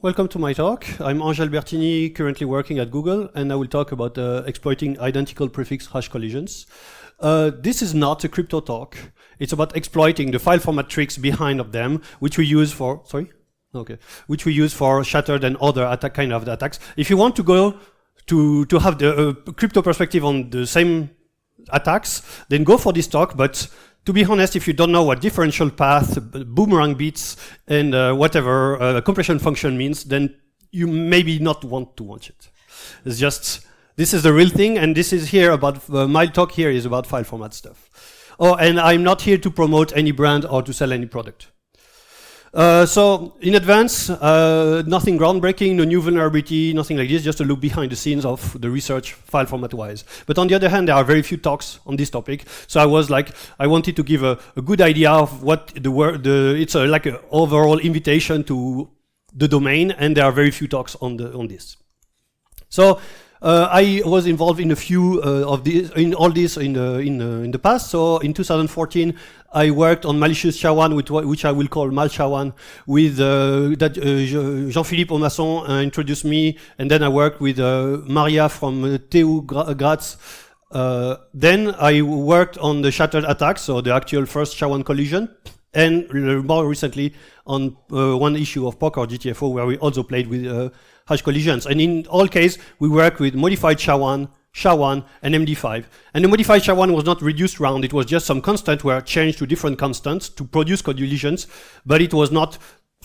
welcome to my talk. I'm Ange Albertini, currently working at Google, and I will talk about exploiting identical prefix hash collisions. This is not a crypto talk. It's about exploiting the file format tricks behind of them, which we use for, which we use for shattered and other kind of attacks. If you want to go to have the crypto perspective on the same attacks, then go for this talk, but to be honest, if you don't know what differential path, boomerang bits, and whatever compression function means, then you maybe not want to watch it. It's just, this is the real thing, and this is here about, my talk here is about file format stuff. Oh, and I'm not here to promote any brand or to sell any product. So, in advance, nothing groundbreaking, no new vulnerability, nothing like this, just a look behind the scenes of the research file format-wise. But on the other hand, there are very few talks on this topic, so I wanted to give a good idea of what it's like an overall invitation to the domain, and there are very few talks on this. So, I was involved in a few of these, in all this in the past. So in 2014, I worked on malicious SHA-1, which I will call Mal SHA-1, with Jean-Philippe Aumasson introduced me, and then I worked with Maria from TU Graz. Then I worked on the shattered attack, so the actual first SHA-1 collision, and more recently on one issue of PoC or GTFO, where we also played with hash collisions. And in all cases, we work with modified SHA-1, and MD5. And the modified SHA-1 was not reduced round, it was just some constant were changed to different constants to produce collisions, but it was not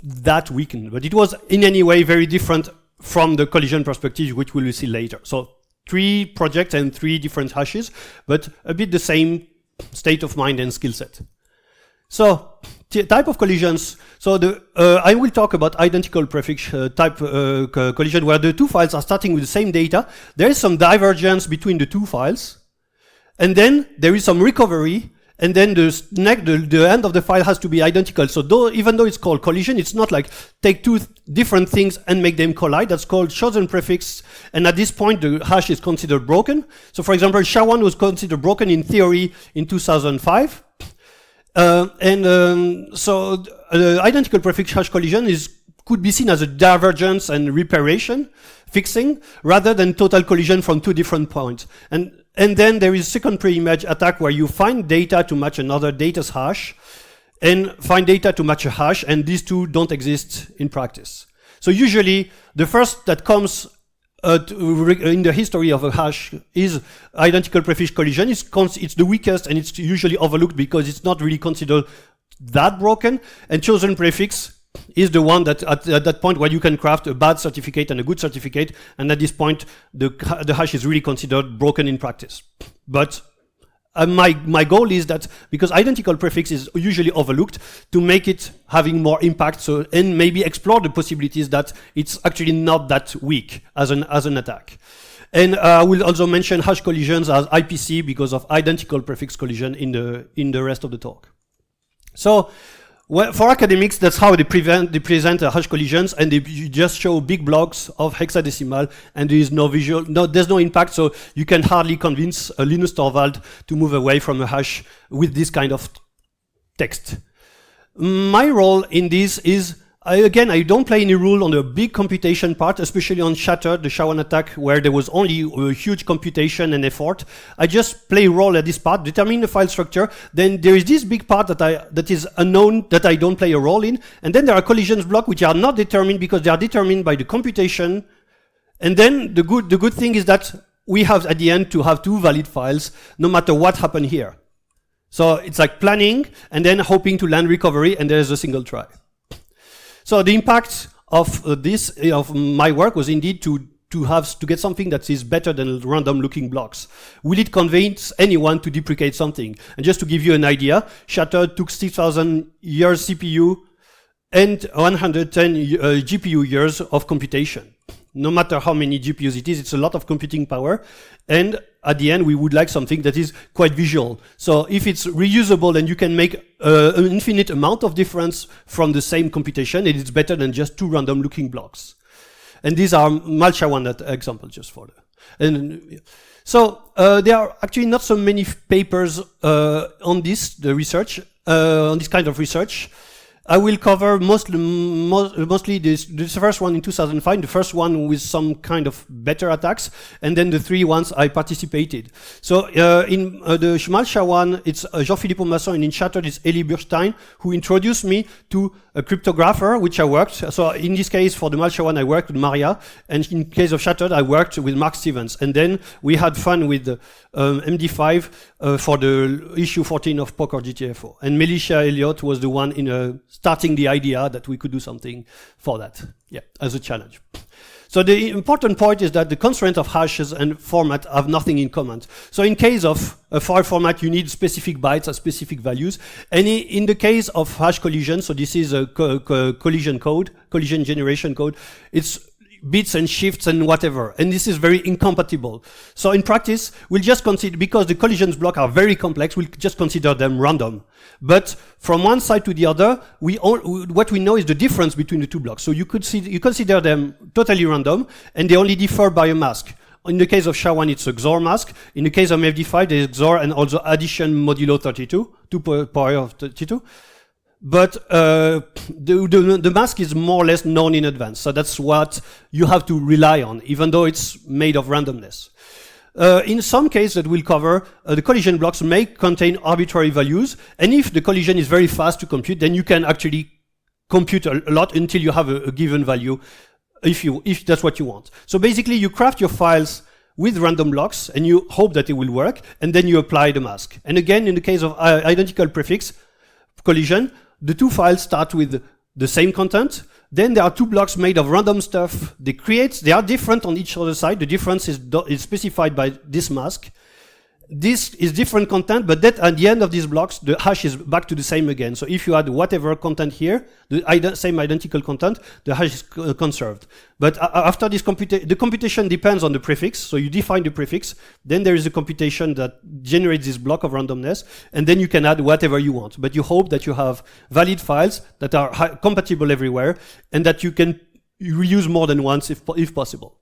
that weakened. But it was in any way very different from the collision perspective, which we will see later. So 3 projects and 3 different hashes, but a bit the same state of mind and skill set. So, type of collisions. So I will talk about identical prefix type collision, where the 2 files are starting with the same data. There is some divergence between the 2 files, and then there is some recovery, and then the end of the file has to be identical. So even though it's called collision, it's not like take 2 different things and make them collide. That's called chosen prefix, and at this point the hash is considered broken. So for example, SHA-1 was considered broken in theory in 2005. So identical prefix hash collision could be seen as a divergence and reparation, fixing, rather than total collision from 2 different points. And then there is second pre-image attack, where you find data to match another data's hash, and find data to match a hash, and these 2 don't exist in practice. So usually, the first that comes in the history of a hash is identical prefix collision. It's the weakest, and it's usually overlooked because it's not really considered that broken. And chosen prefix is the one that at that point where you can craft a bad certificate and a good certificate, and at this point the hash is really considered broken in practice. But my goal is that, because identical prefix is usually overlooked, to make it having more impact, and maybe explore the possibilities that it's actually not that weak as an attack. And I will also mention hash collisions as IPC because of identical prefix collision in the rest of the talk. So, for academics, that's how they present hash collisions, and they just show big blocks of hexadecimal, and there is there's no impact, so you can hardly convince a Linus Torvald to move away from a hash with this kind of text. My role in this is, again, I don't play any role on the big computation part, especially on Shattered, the SHA-1 attack, where there was only a huge computation and effort. I just play a role at this part, determine the file structure. Then there is this big part that is unknown, that I don't play a role in. And then there are collisions blocks which are not determined because they are determined by the computation. And then the good thing is that we have at the end to have 2 valid files, no matter what happened here. So it's like planning and then hoping to land recovery, and there is a single try. So the impact of of my work was indeed to get something that is better than random looking blocks. Will it convince anyone to deprecate something? And just to give you an idea, Shattered took 6,000 years CPU and 110 GPU years of computation. No matter how many GPUs it is, it's a lot of computing power. And at the end, we would like something that is quite visual. So if it's reusable, then you can make an infinite amount of difference from the same computation, and it's better than just 2 random looking blocks. And these are Mal SHA-1 example just for the. So there are actually not so many papers on this kind of research. I will cover mostly this first one in 2005, the first one with some kind of better attacks, and then the 3 ones I participated. So in the Malcha one, it's Jean-Philippe Masson, and in Shattered it's Elie Burstein, who introduced me to a cryptographer, which I worked. So in this case, for the Malcha one, I worked with Maria, and in case of Shattered, I worked with Mark Stevens. And then we had fun with MD5 for the issue 14 of PoC or GTFO. And Melisha Elliott was the one in starting the idea that we could do something for that, as a challenge. So the important point is that the constraint of hashes and format have nothing in common. So in case of a file format, you need specific bytes or specific values. And in the case of hash collision, so this is a collision code, collision generation code, it's bits and shifts and whatever, and this is very incompatible. So in practice, we'll just consider, because the collisions block are very complex, we'll just consider them random. But from one side to the other, what we know is the difference between the two blocks. So you consider them totally random, and they only differ by a mask. In the case of SHA-1, it's a XOR mask. In the case of MD5, there's XOR and also addition modulo 32, 2 power of 32. But the mask is more or less known in advance. So that's what you have to rely on, even though it's made of randomness. In some cases that we'll cover, the collision blocks may contain arbitrary values. And if the collision is very fast to compute, then you can actually compute a lot until you have a given value, if that's what you want. So basically, you craft your files with random blocks, and you hope that it will work, and then you apply the mask. And again, in the case of identical prefix collision, the two files start with the same content. Then there are two blocks made of random stuff. They are different on each other's side. The difference is specified by this mask. This is different content, but that at the end of these blocks, the hash is back to the same again. So if you add whatever content here, the same identical content, the hash is conserved. But after this the computation depends on the prefix. So you define the prefix, then there is a computation that generates this block of randomness, and then you can add whatever you want. But you hope that you have valid files that are compatible everywhere, and that you can reuse more than once if possible.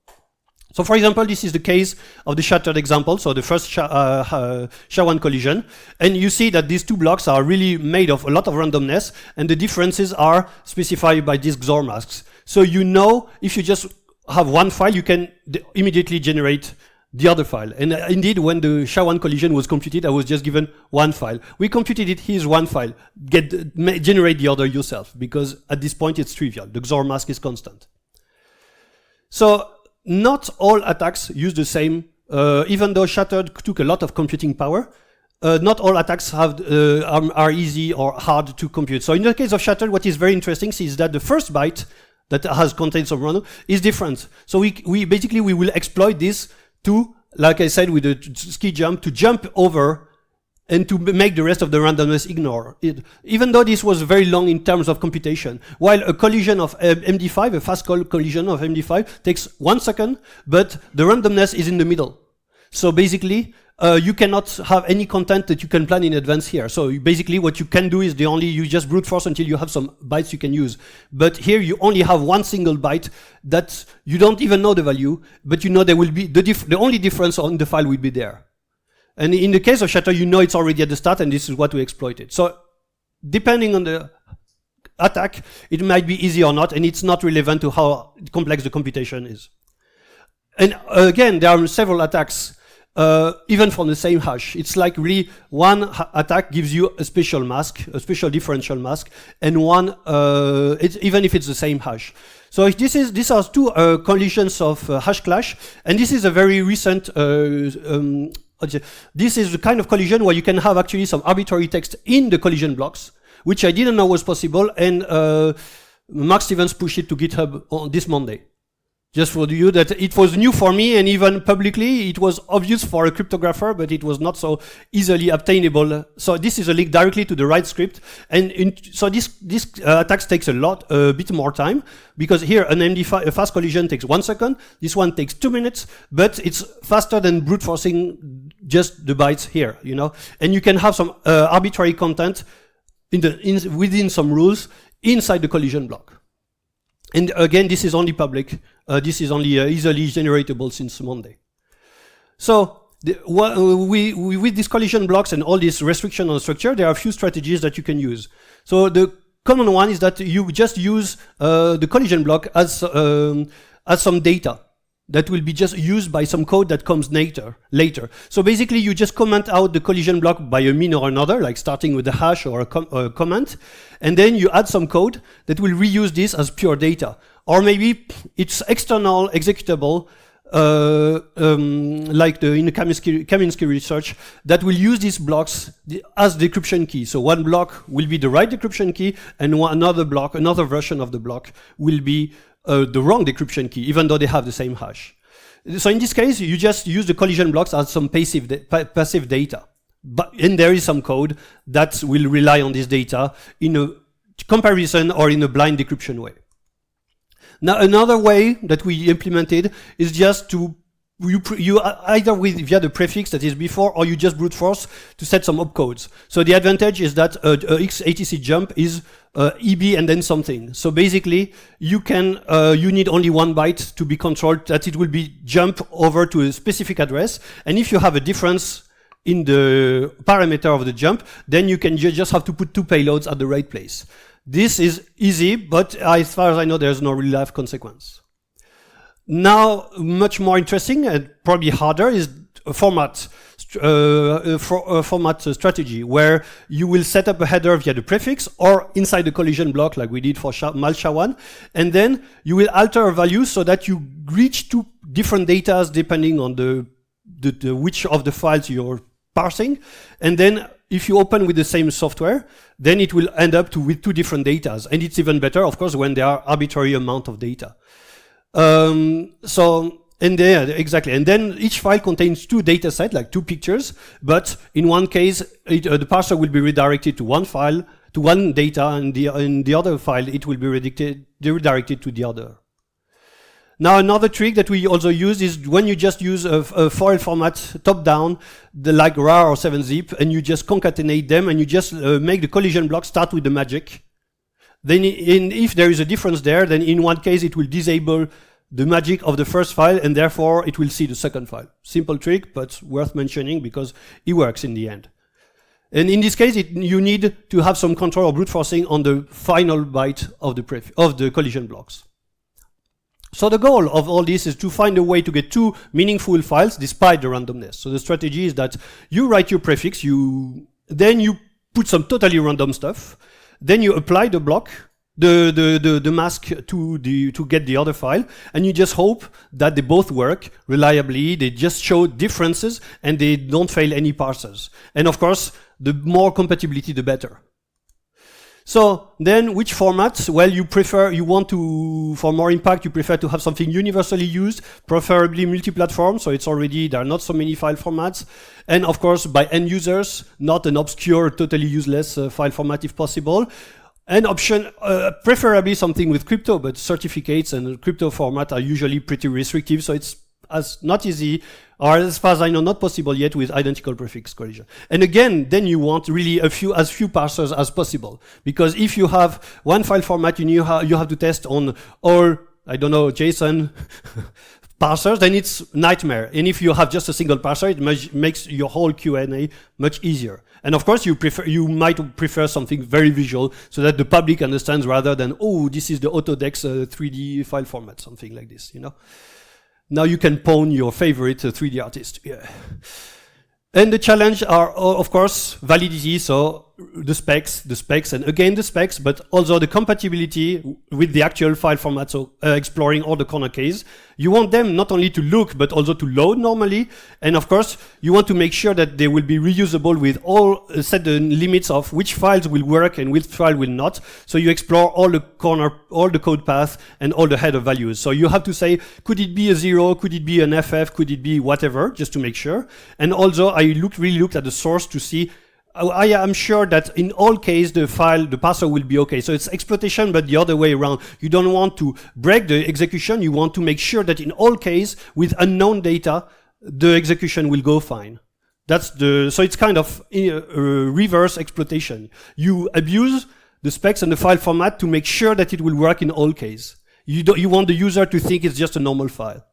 So for example, this is the case of the Shattered example, so the first SHA-1 collision. And you see that these two blocks are really made of a lot of randomness, and the differences are specified by these XOR masks. So you know, if you just have one file, you can immediately generate the other file. And indeed, when the SHA-1 collision was computed, I was just given one file. We computed it, here's one file. Generate the other yourself, because at this point it's trivial. The XOR mask is constant. So not all attacks use the same, even though Shattered took a lot of computing power, not all attacks are easy or hard to compute. So in the case of Shattered, what is very interesting is that the first byte that has contains some random is different. So we basically will exploit this to, like I said, with the ski jump, to jump over and to make the rest of the randomness ignore it. Even though this was very long in terms of computation, while a collision of MD5, a fast collision of MD5 takes 1 second, but the randomness is in the middle. So basically, you cannot have any content that you can plan in advance here. So basically what you can do is you just brute force until you have some bytes you can use. But here you only have one single byte that you don't even know the value, but you know there will be, the only difference on the file will be there. And in the case of Shatter, you know it's already at the start, and this is what we exploited. So depending on the attack, it might be easy or not, and it's not relevant to how complex the computation is. And again, there are several attacks, even from the same hash. It's like really one attack gives you a special mask, a special differential mask, and one, even if it's the same hash. So these are two collisions of hash clash, and this is a very recent this is the kind of collision where you can have actually some arbitrary text in the collision blocks, which I didn't know was possible, and Mark Stevens pushed it to GitHub on this Monday. Just for you, that it was new for me, and even publicly it was obvious for a cryptographer, but it was not so easily obtainable. So this is a link directly to the right script, and so this attacks takes a bit more time, because here an MD5, a fast collision takes 1 second. This one takes 2 minutes, but it's faster than brute forcing just the bytes here, you know. And you can have some arbitrary content within some rules inside the collision block. And again, this is only public. This is only easily generatable since Monday. So with these collision blocks and all this restriction on structure, there are a few strategies that you can use. So the common one is that you just use the collision block as some data that will be just used by some code that comes later. So basically you just comment out the collision block by a mean or another, like starting with a hash or a comment, and then you add some code that will reuse this as pure data. Or maybe it's external executable, like in the Kaminsky research, that will use these blocks as decryption key. So one block will be the right decryption key, and another block, another version of the block, will be the wrong decryption key, even though they have the same hash. So in this case, you just use the collision blocks as some passive data. And there is some code that will rely on this data in a comparison or in a blind decryption way. Now, another way that we implemented is just to you either via the prefix that is before, or you just brute force to set some opcodes. So the advantage is that x86 jump is EB and then something. So basically, you need only 1 byte to be controlled, that it will be jump over to a specific address. And if you have a difference in the parameter of the jump, then you can just have to put 2 payloads at the right place. This is easy, but as far as I know, there's no real life consequence. Now, much more interesting and probably harder is a format strategy, where you will set up a header via the prefix or inside the collision block, like we did for Mal-SHA-1, and then you will alter a value so that you reach 2 different datas depending on the which of the files you're parsing, and then if you open with the same software, then it will end up with 2 different datas, and it's even better, of course, when there are arbitrary amount of data. Exactly, and then each file contains 2 data sets, like 2 pictures, but in one case, the parser will be redirected to one file, to one data, and in the other file, it will be redirected to the other. Now, another trick that we also use is when you just use a file format top-down, like RAR or 7-zip, and you just concatenate them, and you just make the collision block start with the magic. Then if there is a difference there, then in one case it will disable the magic of the first file, and therefore it will see the second file. Simple trick, but worth mentioning because it works in the end. And in this case, you need to have some control or brute forcing on the final byte of the collision blocks. So the goal of all this is to find a way to get 2 meaningful files despite the randomness. So the strategy is that you write your prefix, then you put some totally random stuff, then you apply the block, the mask to get the other file, and you just hope that they both work reliably, they just show differences, and they don't fail any parsers. And of course, the more compatibility, the better. So then, which formats? Well, for more impact, you prefer to have something universally used, preferably multi-platform, so there are not so many file formats. And of course, by end users, not an obscure, totally useless file format if possible. An option, preferably something with crypto, but certificates and crypto format are usually pretty restrictive, so it's not easy, or as far as I know, not possible yet with identical prefix collision. And again, then you want really as few parsers as possible, because if you have one file format, you have to test on all, I don't know, JSON parsers, then it's nightmare. And if you have just a single parser, it makes your whole Q&A much easier. And of course, you might prefer something very visual so that the public understands rather than, oh, this is the Autodex 3D file format, something like this, you know. Now you can pawn your favorite 3D artist. Yeah. And the challenge are, of course, validity, so the specs, and again the specs, but also the compatibility with the actual file format, so exploring all the corner cases. You want them not only to look, but also to load normally, and of course, you want to make sure that they will be reusable with set the limits of which files will work and which file will not, so you explore all the code path, and all the header values. So you have to say, could it be a 0, could it be an FF, could it be whatever, just to make sure. And also, I really looked at the source to see, I am sure that in all cases the parser will be okay. So it's exploitation, but the other way around. You don't want to break the execution. You want to make sure that in all cases with unknown data, the execution will go fine. So it's kind of reverse exploitation. You abuse the specs and the file format to make sure that it will work in all cases. You want the user to think it's just a normal file.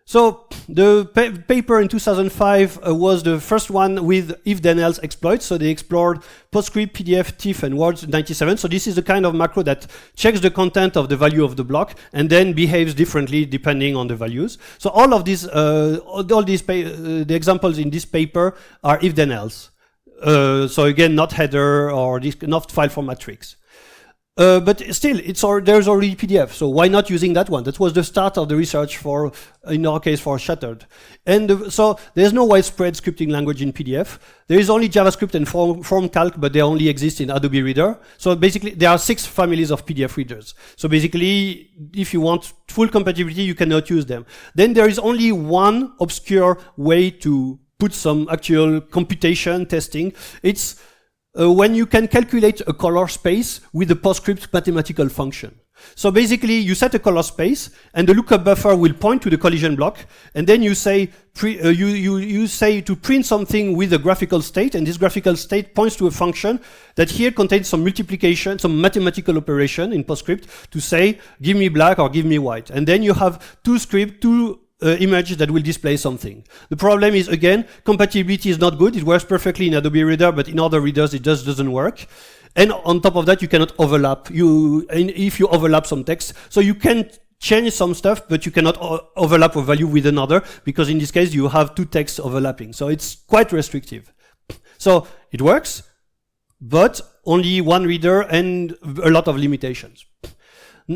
So the paper in 2005 was the first one with if-then-else exploits. So they explored PostScript, PDF, TIFF, and Word 97. So this is the kind of macro that checks the content of the value of the block and then behaves differently depending on the values. So all of these, the examples in this paper are if-then-else. So again, not header or not file format tricks. But still, there's already PDF, so why not using that one? That was the start of the research for, in our case, for Shattered. And so there's no widespread scripting language in PDF. There is only JavaScript and form calc, but they only exist in Adobe Reader. So basically, there are 6 families of PDF readers. So basically, if you want full compatibility, you cannot use them. Then there is only one obscure way to put some actual computation testing. It's when you can calculate a color space with a PostScript mathematical function. So basically, you set a color space, and the lookup buffer will point to the collision block, and then you say you say to print something with a graphical state, and this graphical state points to a function that here contains some multiplication, some mathematical operation in PostScript to say, give me black or give me white. And then you have two image that will display something. The problem is, again, compatibility is not good. It works perfectly in Adobe Reader, but in other readers it just doesn't work. And on top of that, you cannot overlap. If you overlap some text, so you can change some stuff, but you cannot overlap a value with another, because in this case you have 2 texts overlapping. So it's quite restrictive. So it works, but only one reader and a lot of limitations.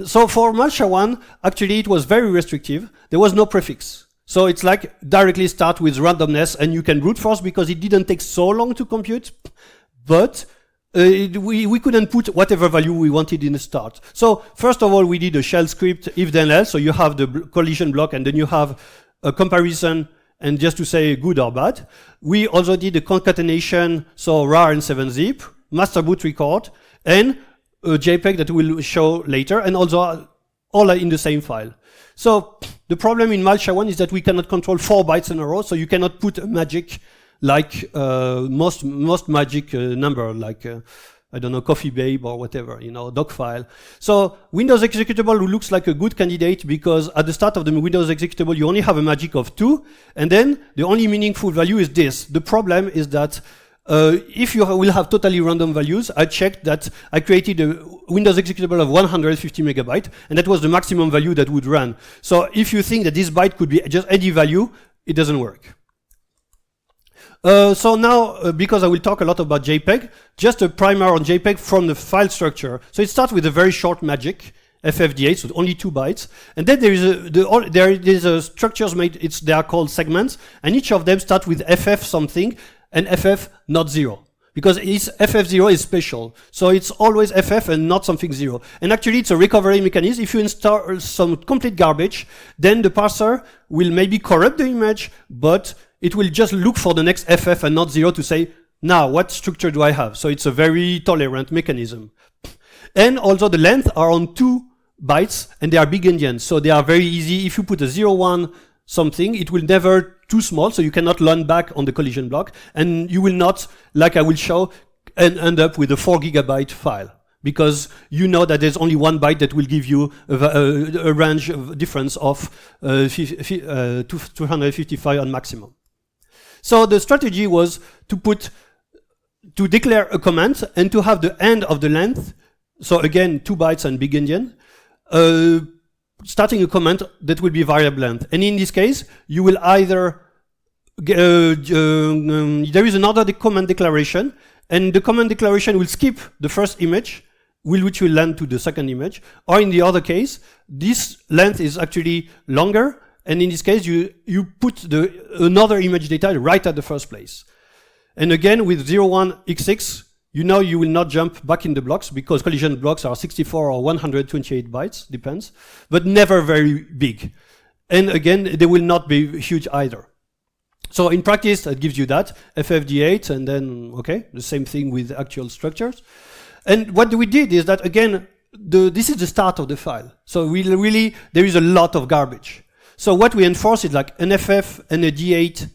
So for Malsha1, actually it was very restrictive. There was no prefix. So it's like directly start with randomness, and you can brute force because it didn't take so long to compute, but we couldn't put whatever value we wanted in the start. So first of all, we did a shell script if then else. So you have the collision block, and then you have a comparison, and just to say good or bad. We also did a concatenation, so rar and 7-zip, master boot record, and a JPEG that we'll show later, and also all are in the same file. So the problem in Malsha1 is that we cannot control 4 bytes in a row, so you cannot put a magic like most magic number, like I don't know, Coffee Babe or whatever, you know, doc file. So Windows executable looks like a good candidate, because at the start of the Windows executable you only have a magic of 2, and then the only meaningful value is this. The problem is that if you will have totally random values, I checked that I created a Windows executable of 150 megabytes, and that was the maximum value that would run. So if you think that this byte could be just any value, it doesn't work. So now, because I will talk a lot about JPEG, just a primer on JPEG from the file structure. So it starts with a very short magic, FFD8, so only 2 bytes. And then there is a structures made, they are called segments, and each of them start with FF something, and FF not 0. Because FF0 is special. So it's always FF and not something 0. And actually it's a recovery mechanism. If you install some complete garbage, then the parser will maybe corrupt the image, but it will just look for the next FF and not 0 to say, now what structure do I have? So it's a very tolerant mechanism. And also the length are on 2 bytes, and they are big endians. So they are very easy. If you put a 0, 1 something, it will never too small, so you cannot learn back on the collision block, and you will not, like I will show, end up with a 4 gigabyte file, because you know that there's only 1 byte that will give you a range of difference of 255 on maximum. So the strategy was to declare a comment and to have the end of the length, so again 2 bytes and big endian, starting a comment that will be variable length. And in this case, you will either, there is another comment declaration, and the comment declaration will skip the first image, which will land to the second image, or in the other case, this length is actually longer, and in this case, you put another image data right at the first place. And again, with 01x6, you know you will not jump back in the blocks, because collision blocks are 64 or 128 bytes, depends, but never very big. And again, they will not be huge either. So in practice, that gives you that, FFD8, and then, okay, the same thing with actual structures. And what we did is that, again, this is the start of the file. So really, there is a lot of garbage. So what we enforce is like an FF and a D8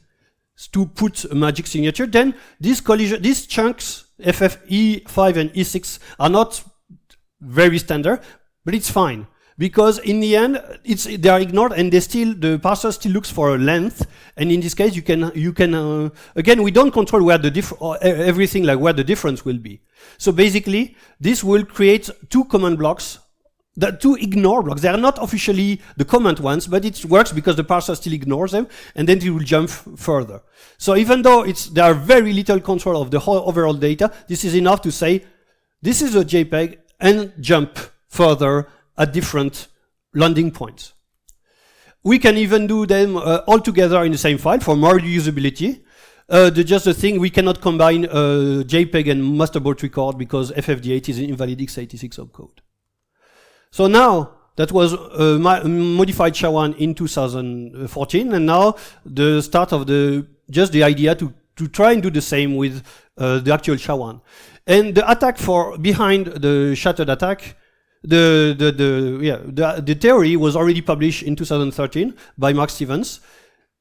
to put a magic signature. Then these chunks, FF E5 and E6, are not very standard, but it's fine. because in the end, they are ignored, and the parser still looks for a length. And in this case, you can again, we don't control where everything like where the difference will be. So basically, this will create two command blocks, two ignore blocks. They are not officially the comment ones, but it works because the parser still ignores them, and then it will jump further. So even though there are very little control of the whole overall data, this is enough to say this is a JPEG and jump further at different landing points. We can even do them all together in the same file for more usability. Just the thing, we cannot combine JPEG and masterboard record because FFD8 is an invalid x86 opcode. So now, that was modified SHA-1 in 2014, and now the start of just the idea to try and do the same with the actual SHA-1. And the attack behind the shattered attack, the theory was already published in 2013 by Mark Stevens.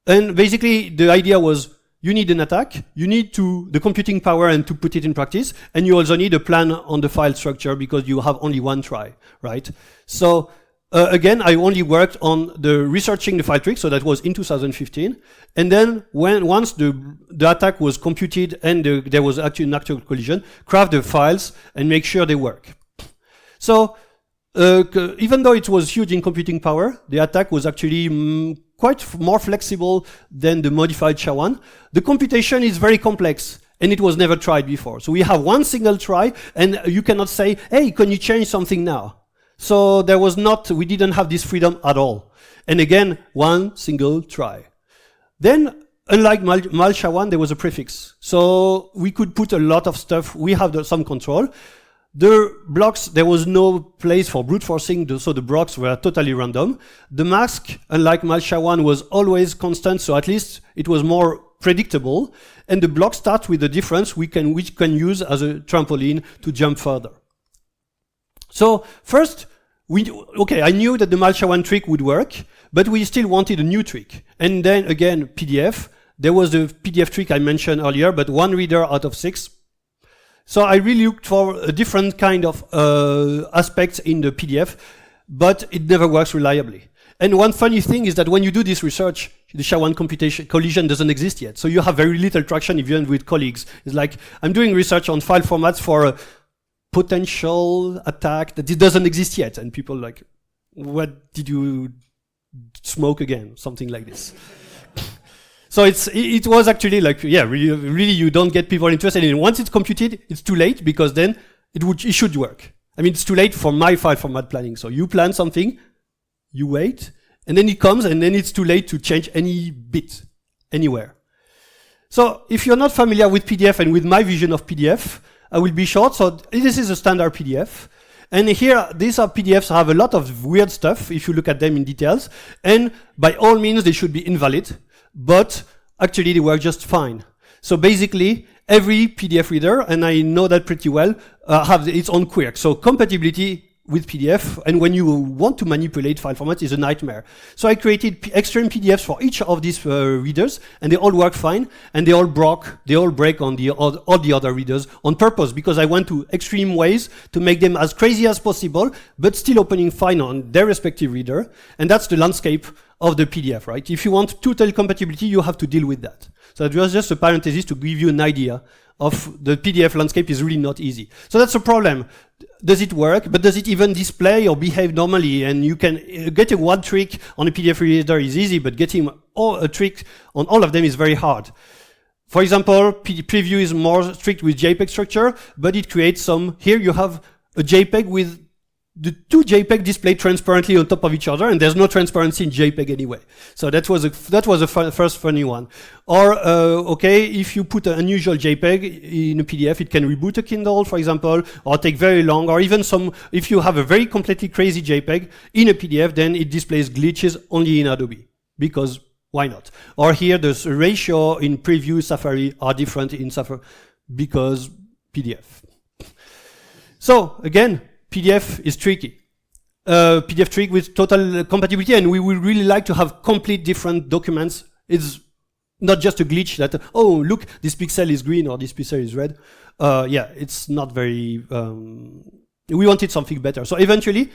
And basically, the idea was you need an attack, you need the computing power and to put it in practice, and you also need a plan on the file structure because you have only one try, right? So again, I only worked on researching the file trick, so that was in 2015. And then once the attack was computed and there was actually an actual collision, craft the files and make sure they work. So even though it was huge in computing power, the attack was actually quite more flexible than the modified SHA-1. The computation is very complex, and it was never tried before. So we have one single try, and you cannot say, hey, can you change something now? So we didn't have this freedom at all. And again, one single try. Then, unlike mal SHA-1, there was a prefix. So we could put a lot of stuff. We have some control. The blocks, there was no place for brute forcing, so the blocks were totally random. The mask, unlike mal SHA-1, was always constant, so at least it was more predictable. And the block starts with a difference which can use as a trampoline to jump further. So first, I knew that the mal SHA-1 trick would work, but we still wanted a new trick. And then again, PDF. There was the PDF trick I mentioned earlier, but one reader out of 6. So I really looked for a different kind of aspects in the PDF, but it never works reliably. And one funny thing is that when you do this research, the SHA-1 computation collision doesn't exist yet. So you have very little traction even with colleagues. It's like, I'm doing research on file formats for a potential attack that it doesn't exist yet. And people are like, what did you smoke again? Something like this. So it was actually like, yeah, really you don't get people interested in it. Once it's computed, it's too late because then it should work. I mean, it's too late for my file format planning. So you plan something, you wait, and then it comes, and then it's too late to change any bit anywhere. So if you're not familiar with PDF and with my vision of PDF, I will be short. So this is a standard PDF. And here, these are PDFs have a lot of weird stuff if you look at them in details. And by all means, they should be invalid. But actually they work just fine. So basically, every PDF reader, and I know that pretty well, have its own quirk. So compatibility with PDF, and when you want to manipulate file formats, is a nightmare. So I created extreme PDFs for each of these readers, and they all work fine, and they all break on all the other readers on purpose, because I went to extreme ways to make them as crazy as possible, but still opening fine on their respective reader, and that's the landscape of the PDF, right? If you want total compatibility, you have to deal with that. So it was just a parenthesis to give you an idea of the PDF landscape is really not easy. So that's a problem. Does it work? But does it even display or behave normally? And you can getting one trick on a PDF reader is easy, but getting a trick on all of them is very hard. For example, preview is more strict with JPEG structure, but it creates some. Here you have a JPEG with the two JPEG displayed transparently on top of each other, and there's no transparency in JPEG anyway. So that was a first funny one. Or okay, if you put an unusual JPEG in a PDF, it can reboot a Kindle, for example, or take very long. Or even if you have a very completely crazy JPEG in a PDF, then it displays glitches only in Adobe, because why not? Or here, the ratio in Preview, Safari are different in Safari because PDF. So again, PDF is tricky. PDF trick with total compatibility, and we would really like to have complete different documents. It's not just a glitch that, oh, look, this pixel is green or this pixel is red. Yeah, it's not very, we wanted something better. So eventually,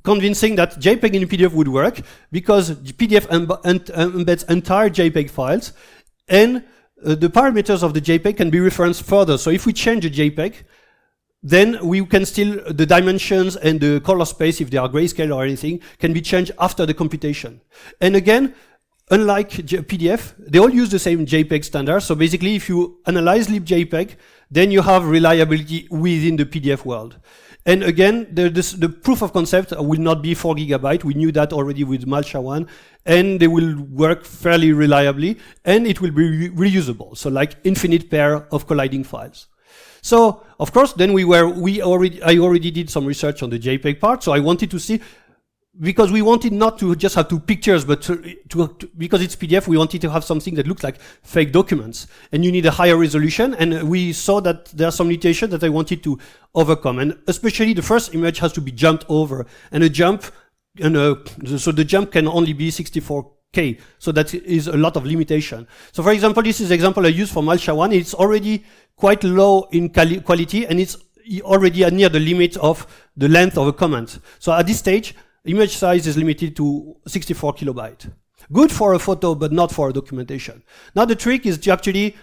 convincing that JPEG in PDF would work because the PDF embeds entire JPEG files, and the parameters of the JPEG can be referenced further. So if we change a JPEG, then we can still, the dimensions and the color space, if they are grayscale or anything, can be changed after the computation. And again, unlike PDF, they all use the same JPEG standard. So basically, if you analyze libJPEG, then you have reliability within the PDF world. And again, the proof of concept will not be 4 GB. We knew that already with MALSHA1, and they will work fairly reliably, and it will be reusable. So like infinite pair of colliding files. So of course, then I already did some research on the JPEG part. So I wanted to see, because we wanted not to just have 2 pictures, but because it's PDF, we wanted to have something that looks like fake documents. And you need a higher resolution. And we saw that there are some limitations that I wanted to overcome. And especially the first image has to be jumped over. And a jump, so the jump can only be 64K. So that is a lot of limitation. So for example, this is the example I used for MALSHA1. It's already quite low in quality, and it's already near the limit of the length of a comment. So at this stage, image size is limited to 64 kilobyte. Good for a photo, but not for a documentation. Now the trick is to actually,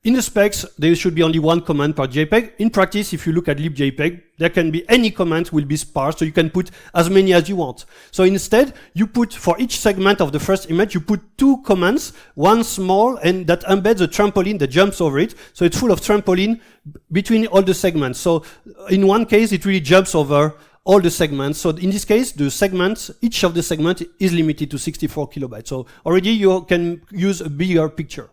in the specs, there should be only 1 comment per JPEG. In practice, if you look at libJPEG, there can be any comment will be sparse, so you can put as many as you want. So instead, you put, for each segment of the first image, you put 2 comments, one small, and that embeds a trampoline that jumps over it. So it's full of trampoline between all the segments. So in one case, it really jumps over all the segments. So in this case, the segments, each of the segments is limited to 64 kilobytes. So already you can use a bigger picture.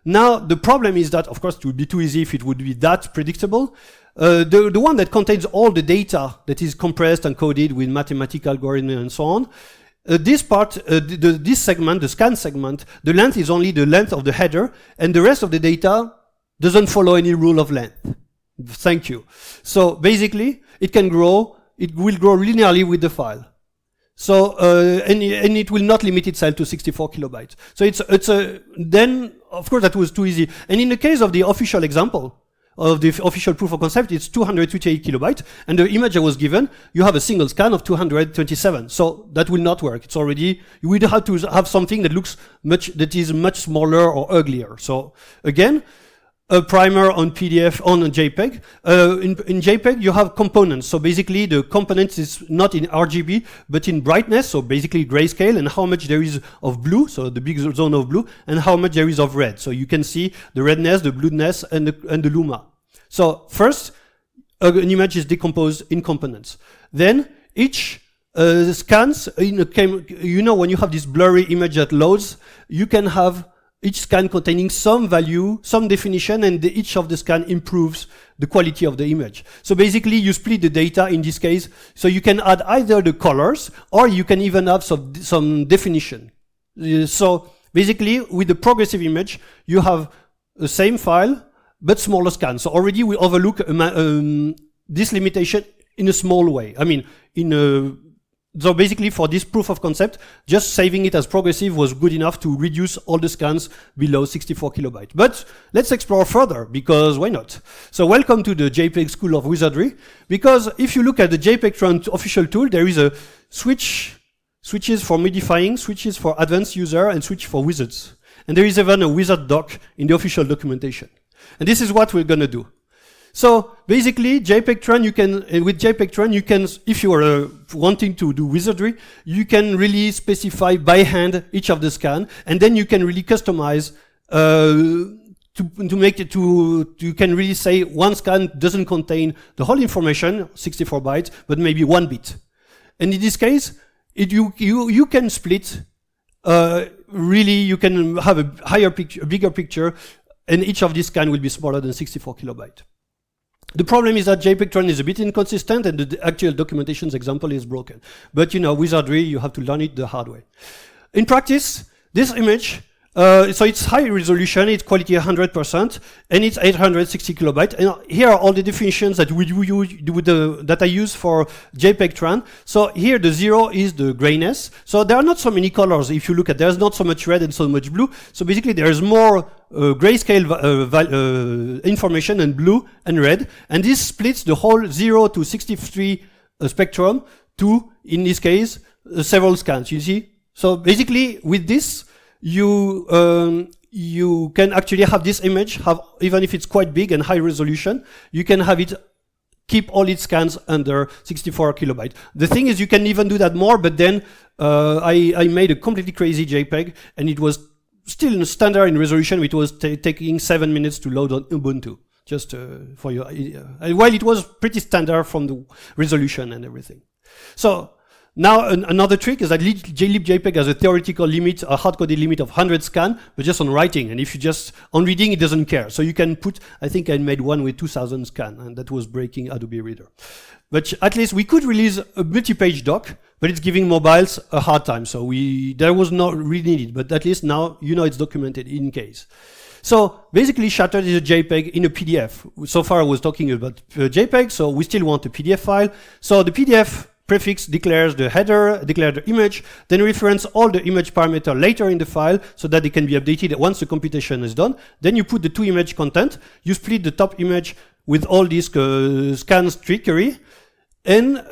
Now, the problem is that, of course, it would be too easy if it would be that predictable. The one that contains all the data that is compressed and coded with mathematical algorithm and so on, this part, this segment, the scan segment, the length is only the length of the header, and the rest of the data doesn't follow any rule of length. Thank you. So basically, it can grow, it will grow linearly with the file. So, and it will not limit itself to 64 kilobytes. So then, of course, that was too easy. And in the case of the official example, of the official proof of concept, it's 228 kilobytes, and the image I was given, you have a single scan of 227. So that will not work. It's already, you would have to have something that looks that is much smaller or uglier. So again, a primer on PDF, on a JPEG. In JPEG, you have components. So basically, the component is not in RGB, but in brightness, so basically grayscale, and how much there is of blue, so the big zone of blue, and how much there is of red. So you can see the redness, the blueness, and the luma. So first, an image is decomposed in components. Then each scans, when you have this blurry image that loads, you can have each scan containing some value, some definition, and each of the scan improves the quality of the image. So basically, you split the data in this case, so you can add either the colors, or you can even have some definition. So basically, with the progressive image, you have the same file, but smaller scan. So already we overlook this limitation in a small way. I mean, so basically, for this proof of concept, just saving it as progressive was good enough to reduce all the scans below 64 kilobytes. But let's explore further, because why not? So welcome to the JPEG School of Wizardry, because if you look at the JPEG official tool, there is a switches for modifying, switches for advanced user, and switch for wizards. And there is even a wizard doc in the official documentation. And this is what we're gonna do. So basically, JPEG-Tran, with JPEG-Tran, you can, if you are wanting to do wizardry, you can really specify by hand each of the scan, and then you can really customize to make it you can really say one scan doesn't contain the whole information, 64 bytes, but maybe 1 bit. And in this case, you can split. Really, you can have a bigger picture, and each of these scan will be smaller than 64 kilobytes. The problem is that JPEG-Tran is a bit inconsistent, and the actual documentation's example is broken. But wizardry, you have to learn it the hard way. In practice, this image, so it's high resolution, it's quality 100%, and it's 860 kilobytes. And here are all the definitions that that I use for JPEG-Tran. So here the 0 is the grayness. So there are not so many colors. If you look at, there's not so much red and so much blue. So basically there is more grayscale information and blue and red, and this splits the whole 0 to 63 spectrum to, in this case, several scans, you see? So basically, with this, you can actually have this image, even if it's quite big and high resolution, you can have it keep all its scans under 64 kilobytes. The thing is, you can even do that more, but then I made a completely crazy JPEG, and it was still standard in resolution. It was taking 7 minutes to load on Ubuntu, just for your idea. While it was pretty standard from the resolution and everything. So now another trick is that JPEG has a theoretical limit, a hard-coded limit of 100 scan, but just on writing. And if you just on reading, it doesn't care. So you can put, I think I made one with 2000 scan, and that was breaking Adobe Reader. But at least we could release a multi-page doc, but it's giving mobiles a hard time. So there was not really needed, but at least now you know it's documented in case. So basically, Shattered is a JPEG in a PDF. So far I was talking about JPEG, so we still want a PDF file. So the PDF prefix declares the header, declares the image, then reference all the image parameter later in the file so that they can be updated once the computation is done. Then you put the two image content, you split the top image with all this scans trickery. And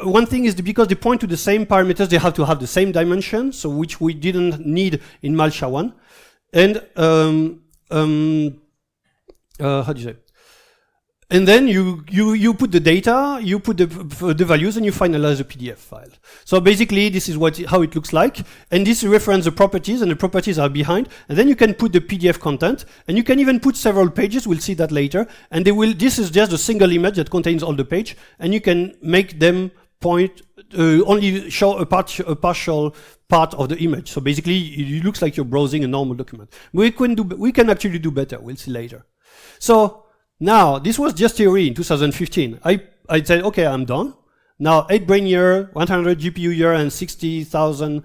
one thing is because they point to the same parameters, they have to have the same dimension, so which we didn't need in Mal-SHA-1. And how do you say? And then you put the data, you put the values, and you finalize the PDF file. So basically, this is how it looks like. And this references the properties, and the properties are behind. And then you can put the PDF content, and you can even put several pages. We'll see that later. And this is just a single image that contains all the page, and you can make them only show a partial part of the image. So basically, it looks like you're browsing a normal document. We can actually do better. We'll see later. So now, this was just theory in 2015. I said, okay, I'm done. Now, 8 brain year, 100 GPU year, and 6,000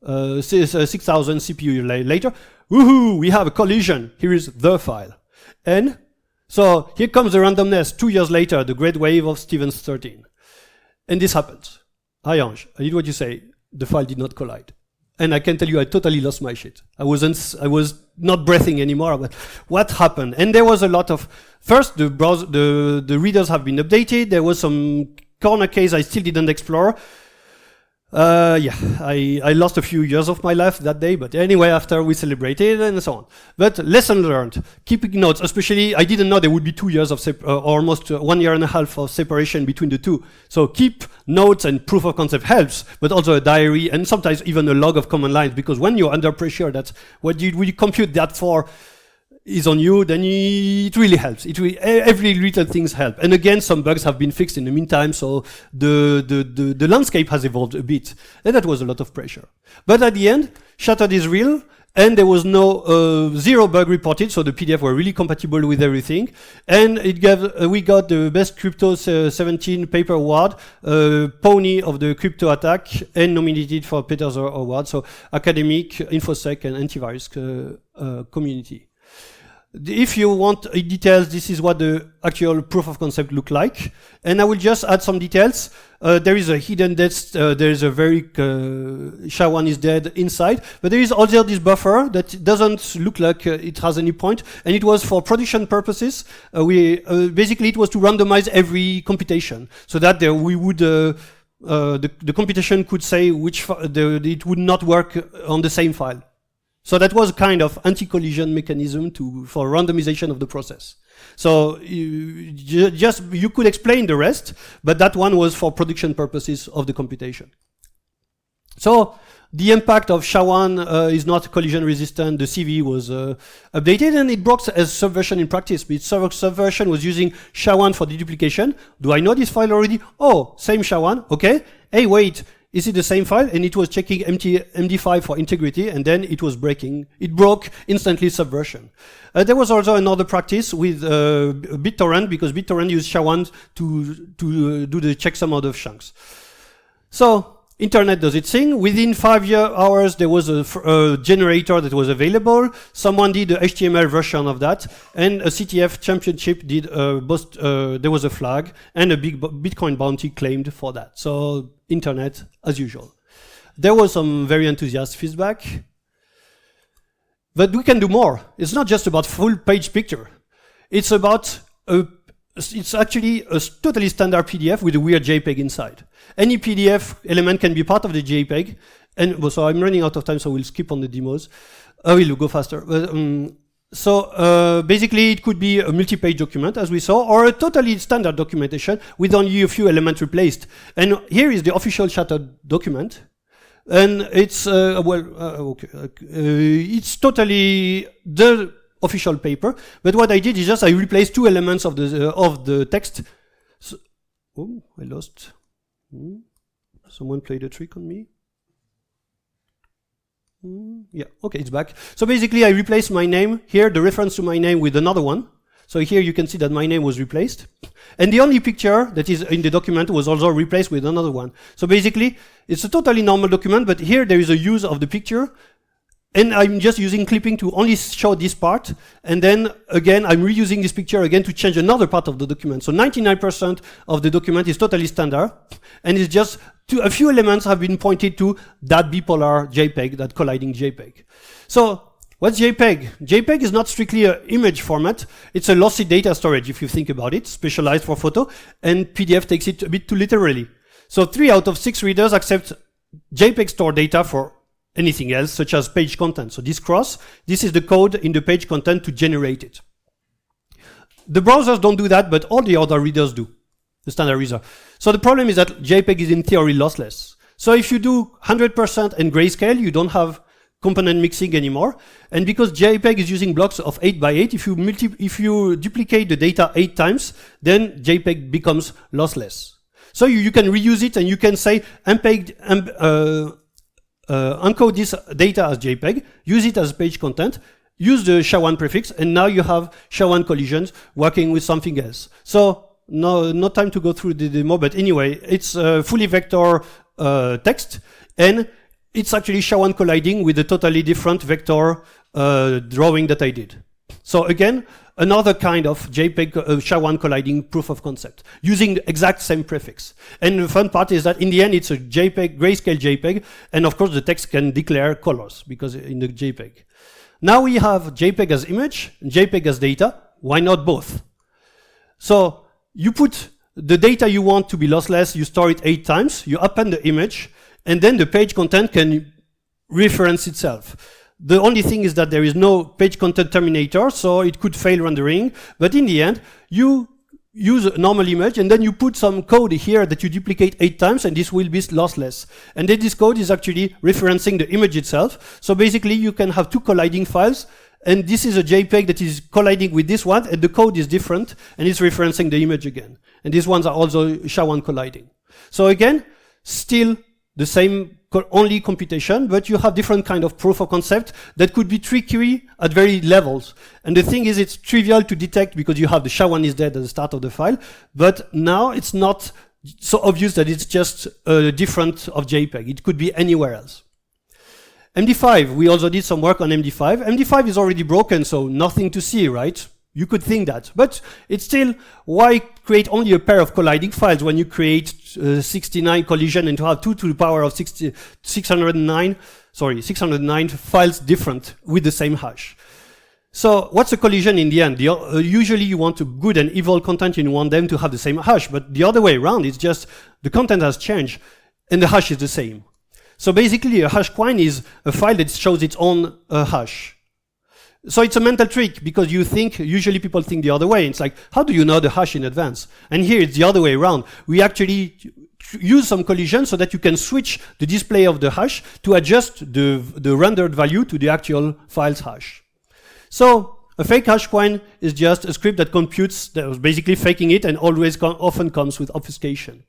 CPU year later, woohoo, we have a collision. Here is the file. And so here comes the randomness 2 years later, the great wave of Stevens 13. And this happens. Hi, Ange, I did what you say. The file did not collide. And I can tell you, I totally lost my shit. I was not breathing anymore, but what happened? And there was a lot of, first, the readers have been updated. There was some corner case I still didn't explore. I lost a few years of my life that day, but anyway, after we celebrated and so on. But lesson learned, keeping notes, especially, I didn't know there would be 2 years of, almost 1.5 years of separation between the two. So keep notes, and proof of concept helps, but also a diary, and sometimes even a log of command lines, because when you're under pressure, that's what you compute that for is on you, then it really helps. Every little things help. And again, some bugs have been fixed in the meantime, so the landscape has evolved a bit. And that was a lot of pressure. But at the end, Shattered is real, and there was no zero bug reported, so the PDF were really compatible with everything. And we got the best Crypto17 paper award, Pony of the crypto attack, and nominated for Peters Award, so academic, InfoSec, and antivirus community. If you want details, this is what the actual proof of concept look like. And I will just add some details. There is a hidden death, there is a very, SHA-1 is dead inside, but there is also this buffer that doesn't look like it has any point, and it was for production purposes. Basically it was to randomize every computation, so that we would, the computation could say it would not work on the same file. So that was a kind of anti-collision mechanism for randomization of the process. So you could explain the rest, but that one was for production purposes of the computation. So the impact of SHA-1 is not collision resistant. The CV was updated, and it broke as subversion in practice. But subversion was using SHA-1 for deduplication. Do I know this file already? Oh, same SHA-1, okay. Hey, wait. Is it the same file? And it was checking MD5 for integrity, and then it was breaking. It broke instantly subversion. There was also another practice with BitTorrent, because BitTorrent used SHA-1 to do the checksum out of chunks. So Internet does its thing. Within 5 hours, there was a generator that was available. Someone did the HTML version of that, and a CTF championship did there was a flag, and a big Bitcoin bounty claimed for that. So Internet, as usual. There was some very enthusiastic feedback, but we can do more. It's not just about full page picture. It's about it's actually a totally standard PDF with a weird JPEG inside. Any PDF element can be part of the JPEG. And well, so I'm running out of time, so we'll skip on the demos. We'll go faster. Basically, it could be a multi-page document, as we saw, or a totally standard documentation with only a few elements replaced. And here is the official Shattered document. And it's, it's totally the official paper. But what I did is just I replaced two elements of the text. So, oh, I lost. Someone played a trick on me. Yeah, okay, it's back. So basically I replaced my name here, the reference to my name, with another one. So here you can see that my name was replaced. And the only picture that is in the document was also replaced with another one. So basically it's a totally normal document, but here there is a use of the picture. And I'm just using clipping to only show this part. And then again, I'm reusing this picture again to change another part of the document. So 99% of the document is totally standard. And it's just a few elements have been pointed to that bipolar JPEG, that colliding JPEG. So what's JPEG? JPEG is not strictly an image format. It's a lossy data storage, if you think about it, specialized for photo. And PDF takes it a bit too literally. So 3 out of 6 readers accept JPEG store data for anything else, such as page content. So this is the code in the page content to generate it. The browsers don't do that, but all the other readers do, the standard reader. So the problem is that JPEG is in theory lossless. So if you do 100% and grayscale, you don't have component mixing anymore. And because JPEG is using blocks of 8 by 8, if you duplicate the data 8 times, then JPEG becomes lossless. So you can reuse it, and you can say encode this data as JPEG, use it as page content, use the SHA-1 prefix, and now you have SHA-1 collisions working with something else. So no time to go through the demo, but anyway, it's fully vector text, and it's actually SHA-1 colliding with a totally different vector drawing that I did. So again, another kind of JPEG SHA-1 colliding proof of concept using the exact same prefix. And the fun part is that in the end it's a JPEG, grayscale JPEG, and of course the text can declare colors because in the JPEG. Now we have JPEG as image, JPEG as data. Why not both? So you put the data you want to be lossless, you store it 8 times, you append the image, and then the page content can reference itself. The only thing is that there is no page content terminator, so it could fail rendering. But in the end, you use a normal image, and then you put some code here that you duplicate 8 times, and this will be lossless. And then this code is actually referencing the image itself. So basically, you can have 2 colliding files, and this is a JPEG that is colliding with this one, and the code is different, and it's referencing the image again. And these ones are also SHA-1 colliding. So again, still the same only computation, but you have different kind of proof of concept that could be tricky at very levels. And the thing is, it's trivial to detect because you have the SHA-1 is dead at the start of the file, but now it's not so obvious that it's just different of JPEG. It could be anywhere else. MD5, we also did some work on MD5. MD5 is already broken, so nothing to see, right? You could think that, but it's still, why create only a pair of colliding files when you create 69 collision and to have 2 to the power of 609 files different with the same hash. So what's a collision in the end? Usually you want good and evil content, you want them to have the same hash, but the other way around, it's just the content has changed and the hash is the same. So basically a hash quine is a file that shows its own hash. So it's a mental trick because usually people think the other way. It's like, how do you know the hash in advance? And here it's the other way around. We actually use some collision so that you can switch the display of the hash to adjust the rendered value to the actual file's hash. So a fake hash quine is just a script that computes, that was basically faking it and often comes with obfuscation.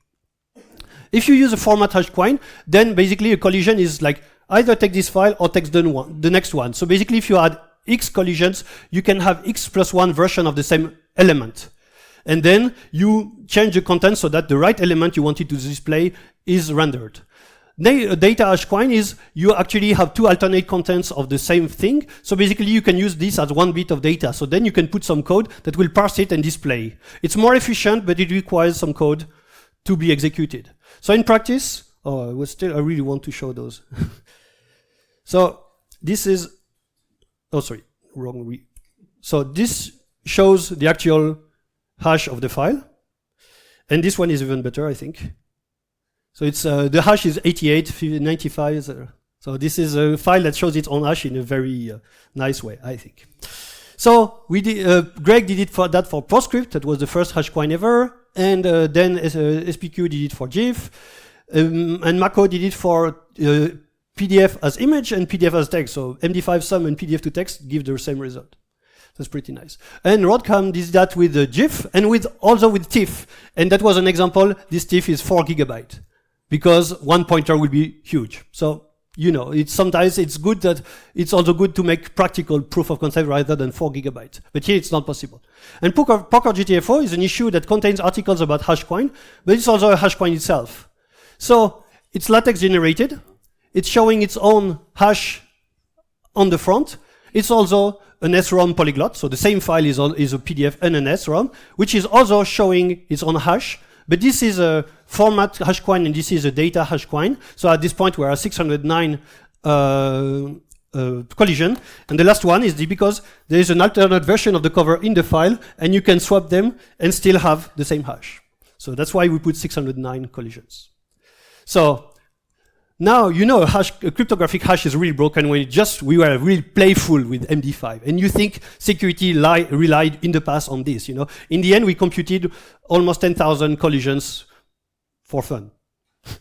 If you use a format hash quine, then basically a collision is like either take this file or take the next one. So basically if you add X collisions, you can have X+1 version of the same element. And then you change the content so that the right element you wanted to display is rendered. Data hash quine is you actually have 2 alternate contents of the same thing. So basically you can use this as 1 bit of data. So then you can put some code that will parse it and display. It's more efficient, but it requires some code to be executed. So in practice, I really want to show those. So this is, so this shows the actual hash of the file. And this one is even better, I think. So it's the hash is 8895. So this is a file that shows its own hash in a very nice way, I think. So we did, Greg did it for PostScript. That was the first hash quine ever. And then SPQ did it for GIF. And Mako did it for PDF as image and PDF as text. So MD5 sum and PDF to text give the same result. That's pretty nice. And Rodcam did that with GIF and also with TIFF. And that was an example. This TIFF is 4 GB because one pointer will be huge. So, you know, sometimes it's good that it's also good to make practical proof of concept rather than 4 GB. But here it's not possible. And Poker GTFO is an issue that contains articles about hash quine, but it's also a hash quine itself. So it's LaTeX generated. It's showing its own hash on the front. It's also an SROM polyglot. So the same file is a PDF and an SROM, which is also showing its own hash. But this is a format hash quine and this is a data hash quine. So at this point we are at 609 collision. And the last one is because there is an alternate version of the cover in the file and you can swap them and still have the same hash. So that's why we put 609 collisions. So now you know a cryptographic hash is really broken when we were really playful with MD5. And you think security relied in the past on this, you know. In the end, we computed almost 10,000 collisions for fun.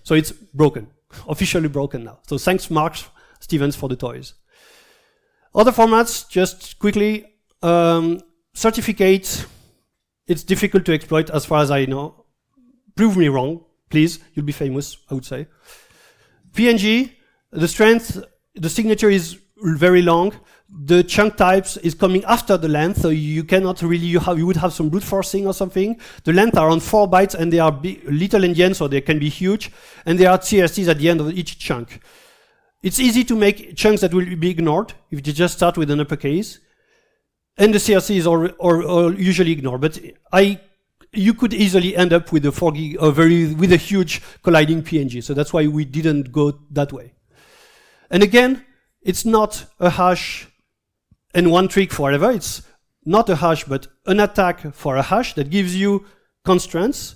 So it's broken, officially broken now. So thanks Mark Stevens for the toys. Other formats, just quickly, certificates, it's difficult to exploit as far as I know. Prove me wrong, please, you'll be famous, I would say. PNG, the strength, the signature is very long. The chunk types is coming after the length, so you cannot really, you would have some brute forcing or something. The length are on 4 bytes and they are little endian, so they can be huge. And there are CRCs at the end of each chunk. It's easy to make chunks that will be ignored if you just start with an uppercase. And the CRC is usually ignored, but you could easily end up with a with a huge colliding PNG. So that's why we didn't go that way. And again, it's not a hash and one trick forever. It's not a hash, but an attack for a hash that gives you constraints.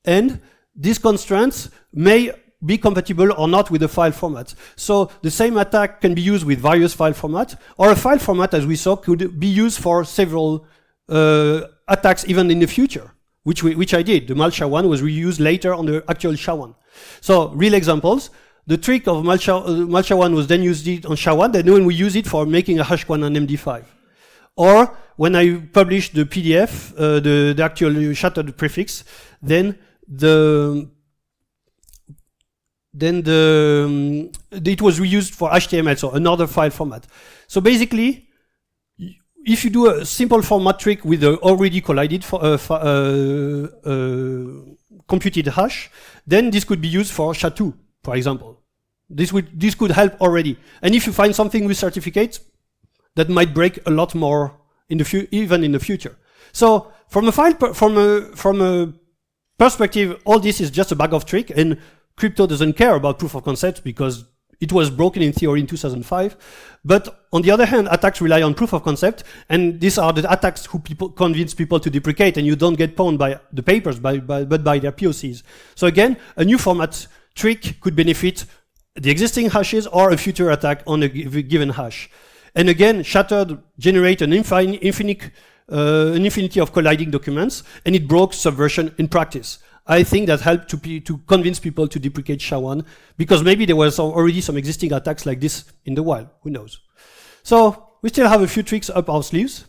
And these constraints may be compatible or not with the file format. So the same attack can be used with various file formats, or a file format, as we saw, could be used for several attacks even in the future. Which I did. The mal SHA-1 was reused later on the actual SHA-1. So real examples. The trick of mal SHA-1 was then used on SHA-1, then when we use it for making a hash quine on MD5. Or when I published the PDF, the actual shattered prefix, then it was reused for HTML, so another file format. So basically, if you do a simple format trick with an already collided computed hash, then this could be used for SHA-2, for example. This could help already. And if you find something with certificates, that might break a lot more even in the future. So from a perspective, all this is just a bag of tricks, and crypto doesn't care about proof of concept because it was broken in theory in 2005. But on the other hand, attacks rely on proof of concept, and these are the attacks who convince people to deprecate, and you don't get pwned by the papers, but by their PoCs. So again, a new format trick could benefit the existing hashes or a future attack on a given hash. And again, shattered generate an infinity of colliding documents, and it broke subversion in practice. I think that helped to convince people to deprecate SHA-1, because maybe there was already some existing attacks like this in the wild, who knows. So we still have a few tricks up our sleeves.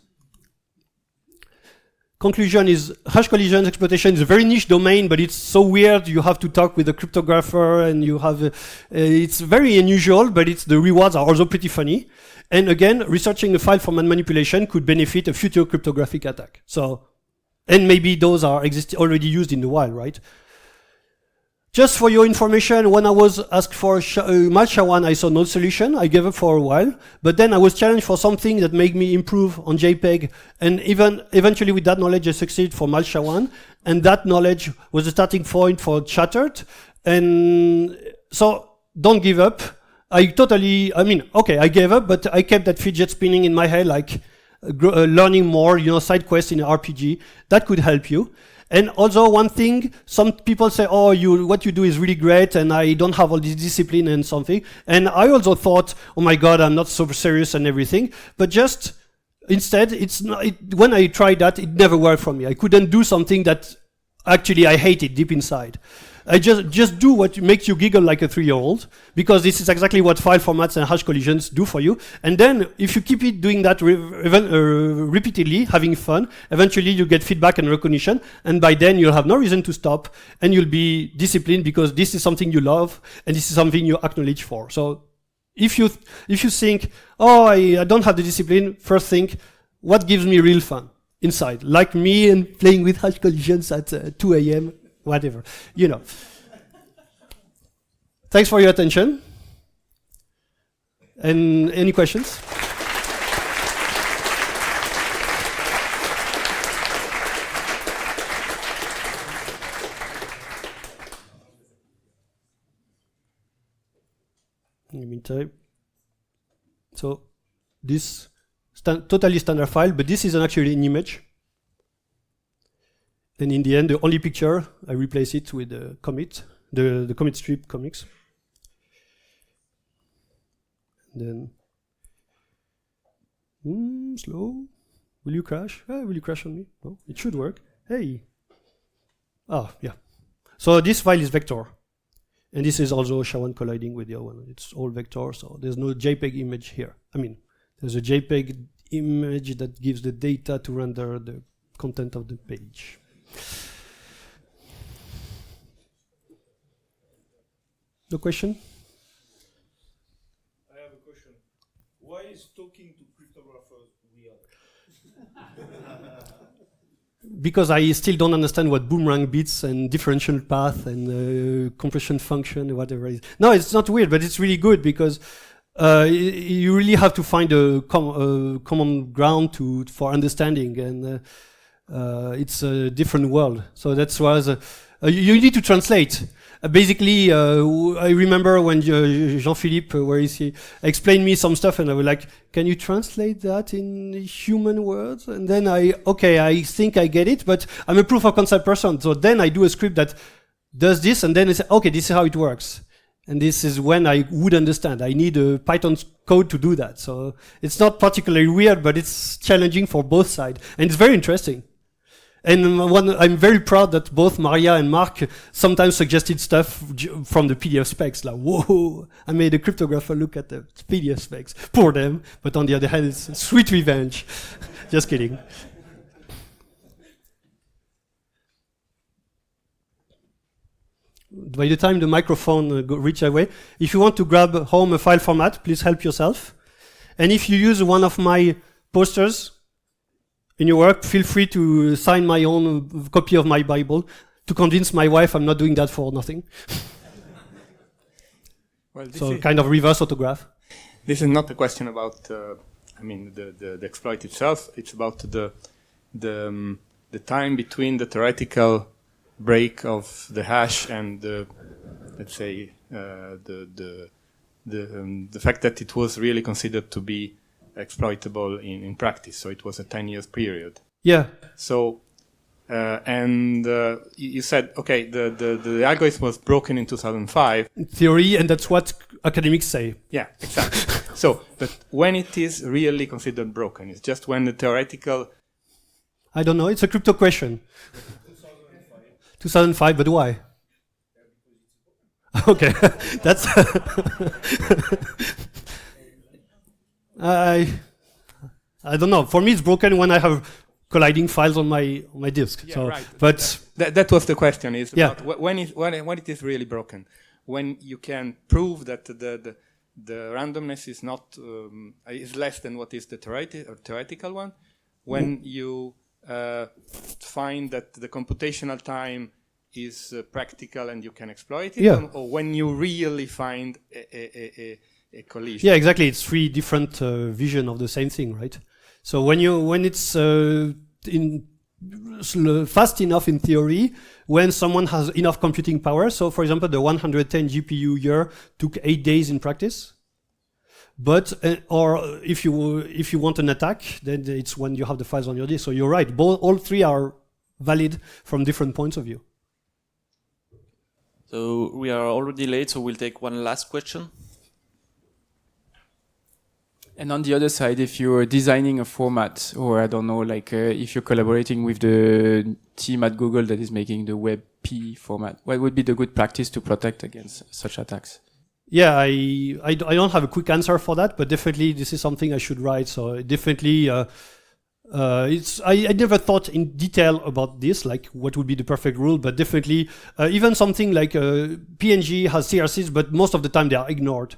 Conclusion is hash collision exploitation is a very niche domain, but it's so weird. You have to talk with a cryptographer, and you have it's very unusual, but the rewards are also pretty funny. And again, researching a file format manipulation could benefit a future cryptographic attack. So, and maybe those are already used in the wild, right? Just for your information, when I was asked for mal SHA-1, I saw no solution. I gave up for a while, but then I was challenged for something that made me improve on JPEG, and even eventually with that knowledge I succeeded for mal SHA-1, and that knowledge was the starting point for Shattered. And so don't give up. I gave up, but I kept that fidget spinning in my head, like learning more, side quests in RPG, that could help you. And also one thing, some people say, oh, what you do is really great and I don't have all this discipline and something. And I also thought, oh my God, I'm not so serious and everything. But just instead, when I tried that, it never worked for me. I couldn't do something that actually I hated deep inside. I just do what makes you giggle like a 3-year-old, because this is exactly what file formats and hash collisions do for you. And then if you keep it doing that repeatedly, having fun, eventually you get feedback and recognition, and by then you'll have no reason to stop, and you'll be disciplined because this is something you love, and this is something you acknowledge for. So if you think, oh, I don't have the discipline, first think, what gives me real fun inside? Like me and playing with hash collisions at 2 a.m., whatever, Thanks for your attention. And any questions? In the meantime, so this totally standard file, but this is actually an image. And in the end, the only picture, I replace it with the commit, the commit strip comics. And then, slow. Will you crash? Will you crash on me? No, it should work. Hey. Ah, yeah. So this file is vector. And this is also SHA-1 colliding with the other one. It's all vector, so there's no JPEG image here. I mean, there's a JPEG image that gives the data to render the content of the page. No question? I have a question. Why is talking to cryptographers weird? Because I still don't understand what boomerang bits and differential path and compression function, whatever it is. No, it's not weird, but it's really good because you really have to find a common ground for understanding, and it's a different world. So that's why you need to translate. Basically, I remember when Jean-Philippe, where is he, explained me some stuff, and I was like, can you translate that in human words? And then I think I get it, but I'm a proof of concept person. So then I do a script that does this, and then I say, okay, this is how it works. And this is when I would understand. I need a Python code to do that. So it's not particularly weird, but it's challenging for both sides. And it's very interesting. And I'm very proud that both Maria and Mark sometimes suggested stuff from the PDF specs. Like, whoa, I made a cryptographer look at the PDF specs. Poor them. But on the other hand, it's sweet revenge. Just kidding. By the time the microphone reaches away, if you want to grab home a file format, please help yourself. And if you use one of my posters in your work, feel free to sign my own copy of my Bible to convince my wife I'm not doing that for nothing. Well, so kind of reverse autograph. This is not a question about, the exploit itself. It's about the time between the theoretical break of the hash and let's say the fact that it was really considered to be exploitable in practice. So it was a 10 years period. Yeah. So you said, okay, the algorithm was broken in 2005. In theory, and that's what academics say. Yeah, exactly. So, but when it is really considered broken, it's just when the theoretical... I don't know, it's a crypto question. 2005, but why? Okay, that's... I don't know. For me, it's broken when I have colliding files on my disk. Yeah, so, right. But that was the question. Is yeah. About when it is really broken? When you can prove that the randomness is not is less than what is the theoretical one. When you find that the computational time is practical and you can exploit it, yeah. or when you really find a collision. Yeah, exactly. It's three different vision of the same thing, right? So when it's fast enough in theory, when someone has enough computing power. So, for example, the 110 GPU year took 8 days in practice. But or if you want an attack, then it's when you have the files on your disk. So you're right. All three are valid from different points of view. So we are already late, so we'll take one last question. And on the other side, if you're designing a format, or I don't know, like if you're collaborating with the team at Google that is making the WebP format, what would be the good practice to protect against such attacks? Yeah, I don't have a quick answer for that, but definitely this is something I should write. So definitely, I never thought in detail about this, like what would be the perfect rule, but definitely even something like PNG has CRCs, but most of the time they are ignored.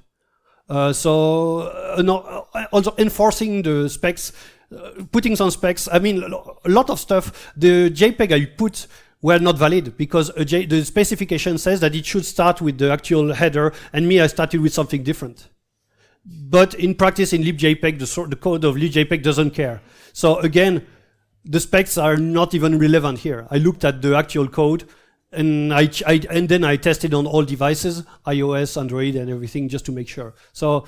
No, also enforcing the specs, putting some specs. I mean, a lot of stuff. The JPEG I put were not valid because the specification says that it should start with the actual header, and me, I started with something different. But in practice, in libjpeg, the code of libjpeg doesn't care. So again, the specs are not even relevant here. I looked at the actual code, and then I tested on all devices, iOS, Android, and everything, just to make sure. So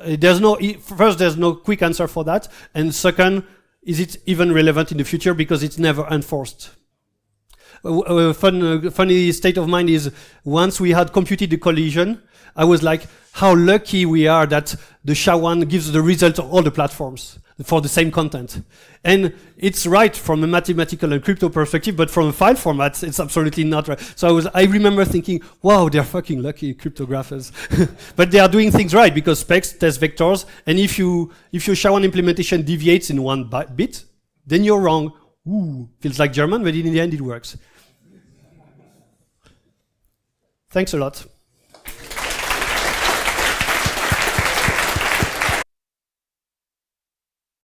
there's no quick answer for that, and second, is it even relevant in the future because it's never enforced. Funny state of mind is once we had computed the collision, I was like, how lucky we are that the SHA-1 gives the result of all the platforms for the same content. And it's right from a mathematical and crypto perspective, but from a file format, it's absolutely not right. So I remember thinking, wow, they're fucking lucky cryptographers. But they are doing things right because specs test vectors, and if your SHA-1 implementation deviates in one bit, then you're wrong. Ooh, feels like German, but in the end it works. Thanks a lot.